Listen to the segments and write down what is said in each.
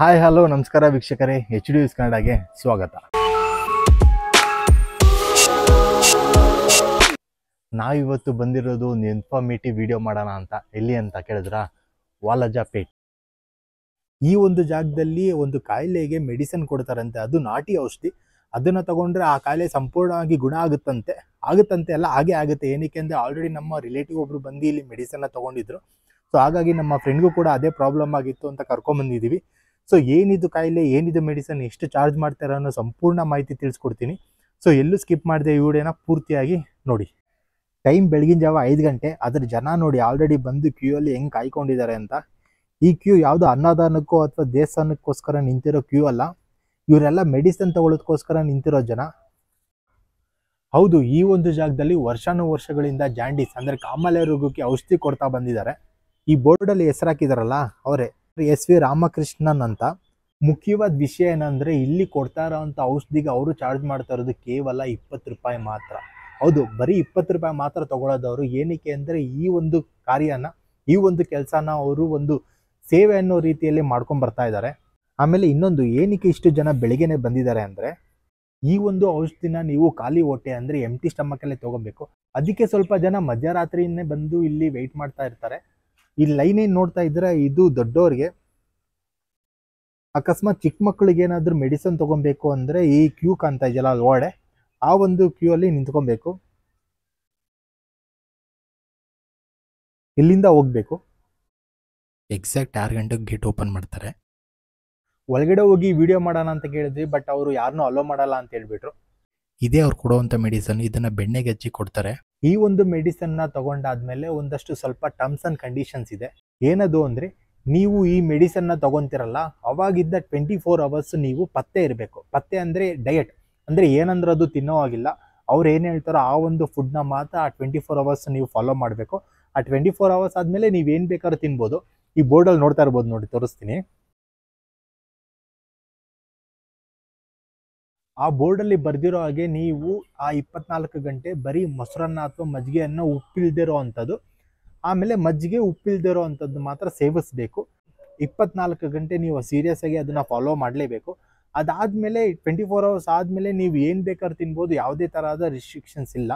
Hi hello ನಮಸ್ಕಾರ ವೀಕ್ಷಕರೇ, H D news ಕನ್ನಡಗೆ ಸ್ವಾಗತ. ನಾವಿವತ್ತು ಬಂದಿರೋದು ಒಂದು ಇನ್ಫಾರ್ಮೇಟಿವ್ ವಿಡಿಯೋ ಮಾಡೋಣ ಅಂತ. ಎಲ್ಲಿ ಅಂತ ಕೇಳಿದ್ರ, ವಾಲಜಾಪೇಟ್. ಈ ಒಂದು ಜಾಗದಲ್ಲಿ ಒಂದು ಕಾಯಿಲೆಗೆ ಮೆಡಿಸಿನ್ ಕೊಡ್ತಾರಂತೆ. ಅದು ನಾಟಿ ಔಷಧಿ. ಅದನ್ನು ತಗೊಂಡ್ರೆ ಆ ಕಾಯಿಲೆ ಸಂಪೂರ್ಣವಾಗಿ ಗುಣ ಆಗುತ್ತಂತೆ ಅಲ್ಲ, ಹಾಗೆ ಆಗುತ್ತೆ. ಏನಕ್ಕೆ ಅಂದರೆ ಆಲ್ರೆಡಿ ನಮ್ಮ ರಿಲೇಟಿವ್ ಒಬ್ರು ಬಂದು ಇಲ್ಲಿ ಮೆಡಿಸನ್ನ ತಗೊಂಡಿದ್ರು. ಸೊ ಹಾಗಾಗಿ ನಮ್ಮ ಫ್ರೆಂಡ್ಗೂ ಕೂಡ ಅದೇ ಪ್ರಾಬ್ಲಮ್ ಆಗಿತ್ತು ಅಂತ ಕರ್ಕೊಂಡ್ಬಂದಿದ್ದೀವಿ. ಸೊ ಏನಿದು ಕಾಯಿಲೆ, ಏನಿದು ಮೆಡಿಸನ್, ಎಷ್ಟು ಚಾರ್ಜ್ ಮಾಡ್ತಾರೆ ಅನ್ನೋ ಸಂಪೂರ್ಣ ಮಾಹಿತಿ ತಿಳಿಸ್ಕೊಡ್ತೀನಿ. ಸೊ ಎಲ್ಲೂ ಸ್ಕಿಪ್ ಮಾಡಿದೆ ಈ ವಿಡಿಯೋನ ಪೂರ್ತಿಯಾಗಿ ನೋಡಿ. ಟೈಮ್ ಬೆಳಗಿನ ಜಾವ 5 ಗಂಟೆ. ಅದ್ರ ಜನ ನೋಡಿ ಆಲ್ರೆಡಿ ಬಂದು ಕ್ಯೂ ಅಲ್ಲಿ ಹೆಂಗೆ ಕಾಯ್ಕೊಂಡಿದ್ದಾರೆ ಅಂತ. ಈ ಕ್ಯೂ ಯಾವುದು ಅನ್ನದಾನಕ್ಕೋ ಅಥವಾ ದೇವಸ್ಥಾನಕ್ಕೋಸ್ಕರ ನಿಂತಿರೋ ಕ್ಯೂ ಅಲ್ಲ. ಇವರೆಲ್ಲ ಮೆಡಿಸಿನ್ ತಗೊಳ್ಳೋದಕ್ಕೋಸ್ಕರ ನಿಂತಿರೋ ಜನ. ಹೌದು, ಈ ಒಂದು ಜಾಗದಲ್ಲಿ ವರ್ಷಾನುವರ್ಷಗಳಿಂದ ಜಾಂಡೀಸ್ ಅಂದರೆ ಕಾಮಾಲೆ ರೋಗಕ್ಕೆ ಔಷಧಿ ಕೊಡ್ತಾ ಬಂದಿದ್ದಾರೆ. ಈ ಬೋರ್ಡಲ್ಲಿ ಹೆಸರು ಹಾಕಿದಾರಲ್ಲ ಅವರೇ SV ರಾಮಕೃಷ್ಣನ್ ಅಂತ. ಮುಖ್ಯವಾದ ವಿಷಯ ಏನಂದ್ರೆ, ಇಲ್ಲಿ ಕೊಡ್ತಾ ಇರೋಂಥ ಔಷಧಿಗೆ ಅವರು ಚಾರ್ಜ್ ಮಾಡ್ತಾ ಇರೋದು ಕೇವಲ 20 ರೂಪಾಯಿ ಮಾತ್ರ. ಹೌದು, ಬರೀ 20 ರೂಪಾಯಿ ಮಾತ್ರ ತಗೊಳ್ಳೋದವರು. ಏನಕ್ಕೆ ಅಂದರೆ ಈ ಒಂದು ಕಾರ್ಯನ, ಈ ಒಂದು ಕೆಲಸನ ಅವರು ಒಂದು ಸೇವೆ ಅನ್ನೋ ರೀತಿಯಲ್ಲಿ ಮಾಡ್ಕೊಂಡು ಬರ್ತಾ ಇದ್ದಾರೆ. ಆಮೇಲೆ ಇನ್ನೊಂದು, ಏನಕ್ಕೆ ಇಷ್ಟು ಜನ ಬೆಳಿಗ್ಗೆನೆ ಬಂದಿದ್ದಾರೆ ಅಂದರೆ, ಈ ಒಂದು ಔಷಧಿನ ನೀವು ಖಾಲಿ ಹೊಟ್ಟೆ ಅಂದರೆ ಎಂಟಿ ಸ್ಟಮಕಲ್ಲೇ ತಗೋಬೇಕು. ಅದಕ್ಕೆ ಸ್ವಲ್ಪ ಜನ ಮಧ್ಯರಾತ್ರಿಯನ್ನೇ ಬಂದು ಇಲ್ಲಿ ವೆಯ್ಟ್ ಮಾಡ್ತಾ ಇರ್ತಾರೆ. ಈ ಲೈನ್ ಏನು ನೋಡ್ತಾ ಇದ್ರೆ, ಇದು ದೊಡ್ಡವ್ರಿಗೆ. ಅಕಸ್ಮಾತ್ ಚಿಕ್ಕ ಮಕ್ಕಳಿಗೆ ಏನಾದರೂ ಮೆಡಿಸಿನ್ ತಗೊಬೇಕು ಅಂದರೆ ಈ ಕ್ಯೂ ಕಾಣ್ತಾ ಇದೆಯಲ್ಲ ಅಲ್ಲಿ ಒಳಗಡೆ, ಆ ಒಂದು ಕ್ಯೂ ಅಲ್ಲಿ ನಿಂತ್ಕೊಬೇಕು. ಇಲ್ಲಿಂದ ಹೋಗ್ಬೇಕು. ಎಕ್ಸಾಕ್ಟ್ 6 ಗಂಟೆಗೆ ಗೇಟ್ ಓಪನ್ ಮಾಡ್ತಾರೆ. ಒಳಗಡೆ ಹೋಗಿ ವಿಡಿಯೋ ಮಾಡೋಣ ಅಂತ ಕೇಳಿದ್ವಿ, ಬಟ್ ಅವರು ಯಾರನ್ನೂ ಅಲೋ ಮಾಡಲ್ಲ ಅಂತ ಹೇಳ್ಬಿಟ್ರು. ಇದೇ ಅವ್ರು ಕೊಡುವಂಥ ಮೆಡಿಸನ್. ಇದನ್ನ ಬೆಣ್ಣೆಗೆ ಹಚ್ಚಿ ಕೊಡ್ತಾರೆ. ಈ ಒಂದು ಮೆಡಿಸನ್ನ ತಗೊಂಡಾದ್ಮೇಲೆ ಒಂದಷ್ಟು ಸ್ವಲ್ಪ ಟರ್ಮ್ಸ್ ಅಂಡ್ ಕಂಡೀಷನ್ಸ್ ಇದೆ. ಏನದು ಅಂದರೆ, ನೀವು ಈ ಮೆಡಿಸನ್ನ ತಗೊಂತಿರಲ್ಲ, ಅವಾಗಿದ್ದ 24 ಅವರ್ಸ್ ನೀವು ಪತ್ತೆ ಇರಬೇಕು. ಪತ್ತೆ ಅಂದರೆ ಡಯಟ್, ಅಂದರೆ ಏನಂದ್ರೆ ಅದು ತಿನ್ನೋ ಆಗಿಲ್ಲ. ಅವ್ರು ಏನು ಹೇಳ್ತಾರೋ ಆ ಒಂದು ಫುಡ್ನ ಮಾತ್ರ ಆ 24 ಅವರ್ಸ್ ನೀವು ಫಾಲೋ ಮಾಡಬೇಕು. ಆ 24 ಅವರ್ಸ್ ಆದಮೇಲೆ ನೀವೇನು ಬೇಕಾದ್ರೂ ತಿನ್ಬೋದು. ಈ ಬೋರ್ಡಲ್ಲಿ ನೋಡ್ತಾ ಇರ್ಬೋದು ನೋಡಿ, ತೋರಿಸ್ತೀನಿ. ಆ ಬೋರ್ಡಲ್ಲಿ ಬರ್ದಿರೋ ಹಾಗೆ ನೀವು ಆ 24 ಗಂಟೆ ಬರೀ ಮೊಸರನ್ನ ಅಥವಾ ಮಜ್ಜಿಗೆಯನ್ನು ಉಪ್ಪಿಲ್ದಿರೋ ಅಂಥದ್ದು, ಆಮೇಲೆ ಮಜ್ಜಿಗೆ ಉಪ್ಪಿಲ್ದಿರೋ ಅಂಥದ್ದು ಮಾತ್ರ ಸೇವಿಸಬೇಕು. 24 ಗಂಟೆ ನೀವು ಸೀರಿಯಸ್ ಆಗಿ ಅದನ್ನು ಫಾಲೋ ಮಾಡಲೇಬೇಕು. ಅದಾದಮೇಲೆ 24 ಅವರ್ಸ್ ಆದಮೇಲೆ ನೀವು ಏನು ಬೇಕಾದ್ರೂ ತಿನ್ಬೋದು. ಯಾವುದೇ ಥರದ ರಿಸ್ಟ್ರಿಕ್ಷನ್ಸ್ ಇಲ್ಲ.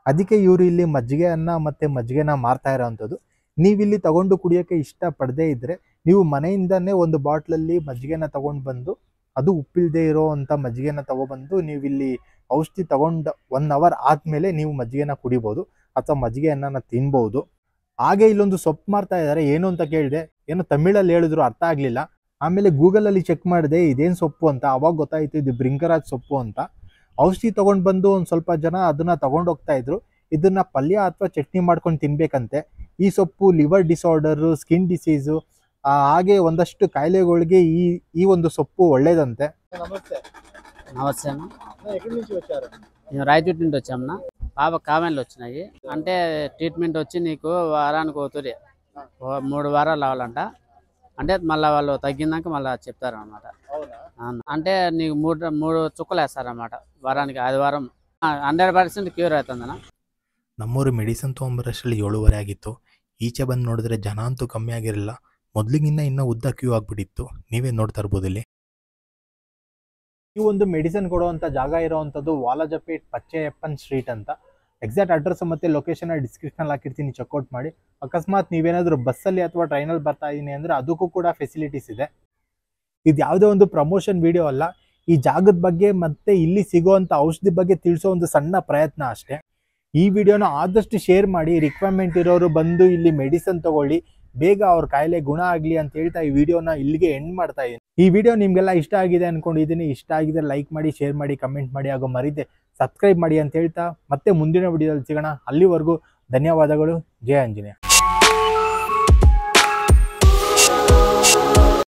ಅದಕ್ಕೆ ಇವರು ಇಲ್ಲಿ ಮಜ್ಜಿಗೆಯನ್ನ ಮತ್ತು ಮಜ್ಜಿಗೆನ ಮಾರ್ತಾ ಇರೋ ಅಂಥದ್ದು. ನೀವಿಲ್ಲಿ ತಗೊಂಡು ಕುಡಿಯೋಕ್ಕೆ ಇಷ್ಟಪಡದೇ ಇದ್ದರೆ, ನೀವು ಮನೆಯಿಂದನೇ ಒಂದು ಬಾಟ್ಲಲ್ಲಿ ಮಜ್ಜಿಗೆನ ತಗೊಂಡು ಬಂದು, ಅದು ಉಪ್ಪಿಲ್ಲದೆ ಇರೋ ಅಂಥ ಮಜ್ಜಿಗೆನ ತಗೊಬಂದು ನೀವಿಲ್ಲಿ ಔಷಧಿ ತಗೊಂಡು 1 ಅವರ್ ಆದಮೇಲೆ ನೀವು ಮಜ್ಜಿಗೆನ ಕುಡಿಬೋದು ಅಥವಾ ಮಜ್ಜಿಗೆಯನ್ನು ತಿನ್ಬೋದು. ಹಾಗೆ ಇಲ್ಲೊಂದು ಸೊಪ್ಪು ಮಾರ್ತಾ ಇದ್ದಾರೆ. ಏನು ಅಂತ ಕೇಳಿದೆ, ಏನೋ ತಮಿಳಲ್ಲಿ ಹೇಳಿದ್ರು, ಅರ್ಥ ಆಗಲಿಲ್ಲ. ಆಮೇಲೆ ಗೂಗಲಲ್ಲಿ ಚೆಕ್ ಮಾಡಿದೆ ಇದೇನು ಸೊಪ್ಪು ಅಂತ. ಅವಾಗ ಗೊತ್ತಾಯಿತು ಇದು ಭೃಂಗರಾಜ್ ಸೊಪ್ಪು ಅಂತ. ಔಷಧಿ ತೊಗೊಂಡು ಬಂದು ಒಂದು ಸ್ವಲ್ಪ ಜನ ಅದನ್ನು ತಗೊಂಡು ಹೋಗ್ತಾ ಇದ್ರು. ಇದನ್ನು ಪಲ್ಯ ಅಥವಾ ಚಟ್ನಿ ಮಾಡ್ಕೊಂಡು ತಿನ್ಬೇಕಂತೆ. ಈ ಸೊಪ್ಪು ಲಿವರ್ ಡಿಸಾರ್ಡರು, ಸ್ಕಿನ್ ಡಿಸೀಸು, ಹಾಗೆ ಒಂದಷ್ಟು కాయలಗಳಿಗೆ ఈ ಒಂದು సొప్పు ఒళ్ళేదంతే. నమస్తే. నమస్తే అన్న. ఎక్కడి నుంచి వచ్చారు? మేము రాయచోటి నుండి వచ్చామన్నా. పాప కామెంట్లు వచ్చినాయి. అంటే ట్రీట్మెంట్ వచ్చి నీకు వారానికి ఒకసారి 3 వారాలు అవ్వాలంట. అంటే మళ్ళీ వాళ్ళు తగ్గిందాక మళ్ళీ చెప్తారు అన్నమాట. అంటే నీకు మూడు చుక్కలు వేస్తారన్నమాట వారానికి. ఆదివారం 100% ಕ್ಯೂರ್ ಆಯ್ತಂದನ. ನಮ್ಮೂರು ಮೆಡಿಸಿನ್ ತೊಗೊಂಬರೋಷ್ಟರಲ್ಲಿ 7:30 ಆಗಿತ್ತು. ಈಚೆ ಬಂದು ನೋಡಿದ್ರೆ ಜನ ಅಂತೂ ಕಮ್ಮಿ ಆಗಿರಲಿಲ್ಲ. ಮೊದಲಿಗಿನ್ನ ಇನ್ನೂ ಉದ್ದ ಕ್ಯೂ ಆಗಿಬಿಟ್ಟಿತ್ತು. ನೀವೇ ನೋಡ್ತಾ ಇರ್ಬೋದು ಇಲ್ಲಿ. ಈ ಒಂದು ಮೆಡಿಸಿನ್ ಕೊಡುವಂಥ ಜಾಗ ಇರೋವಂಥದ್ದು ವಾಲಜಾಪೇಟ್ ಪಚ್ಚಯ್ಯಪ್ಪನ್ ಸ್ಟ್ರೀಟ್ ಅಂತ. ಎಕ್ಸಾಕ್ಟ್ ಅಡ್ರೆಸ್ ಮತ್ತು ಲೊಕೇಶನ್ ಡಿಸ್ಕ್ರಿಪ್ಷನಲ್ಲಿ ಹಾಕಿರ್ತೀನಿ, ಚೆಕ್ಔಟ್ ಮಾಡಿ. ಅಕಸ್ಮಾತ್ ನೀವೇನಾದರೂ ಬಸ್ಸಲ್ಲಿ ಅಥವಾ ಟ್ರೈನಲ್ಲಿ ಬರ್ತಾ ಇದ್ದೀನಿ ಅಂದರೆ ಅದಕ್ಕೂ ಕೂಡ ಫೆಸಿಲಿಟೀಸ್ ಇದೆ. ಇದು ಯಾವುದೇ ಒಂದು ಪ್ರಮೋಷನ್ ವಿಡಿಯೋ ಅಲ್ಲ. ಈ ಜಾಗದ ಬಗ್ಗೆ ಮತ್ತು ಇಲ್ಲಿ ಸಿಗೋವಂಥ ಔಷಧಿ ಬಗ್ಗೆ ತಿಳಿಸೋ ಒಂದು ಸಣ್ಣ ಪ್ರಯತ್ನ ಅಷ್ಟೇ. ಈ ವಿಡಿಯೋನ ಆದಷ್ಟು ಶೇರ್ ಮಾಡಿ. ರಿಕ್ವೈರ್ಮೆಂಟ್ ಇರೋರು ಬಂದು ಇಲ್ಲಿ ಮೆಡಿಸಿನ್ ತಗೊಳ್ಳಿ, ಬೇಗ ಅವ್ರ ಕಾಯಿಲೆ ಗುಣ ಆಗಲಿ ಅಂತ ಹೇಳ್ತಾ ಈ ವಿಡಿಯೋನ ಇಲ್ಲಿಗೆ ಎಂಡ್ ಮಾಡ್ತಾ ಇದ್ದೀನಿ. ಈ ವಿಡಿಯೋ ನಿಮಗೆಲ್ಲ ಇಷ್ಟ ಆಗಿದೆ ಅಂದ್ಕೊಂಡಿದ್ದೀನಿ. ಇಷ್ಟ ಆಗಿದೆ ಲೈಕ್ ಮಾಡಿ, ಶೇರ್ ಮಾಡಿ, ಕಮೆಂಟ್ ಮಾಡಿ, ಹಾಗೂ ಮರೀದೆ ಸಬ್ಸ್ಕ್ರೈಬ್ ಮಾಡಿ ಅಂತ ಹೇಳ್ತಾ ಮತ್ತೆ ಮುಂದಿನ ವಿಡಿಯೋದಲ್ಲಿ ಸಿಗೋಣ. ಅಲ್ಲಿವರೆಗೂ ಧನ್ಯವಾದಗಳು. ಜಯ ಆಂಜನೇಯ.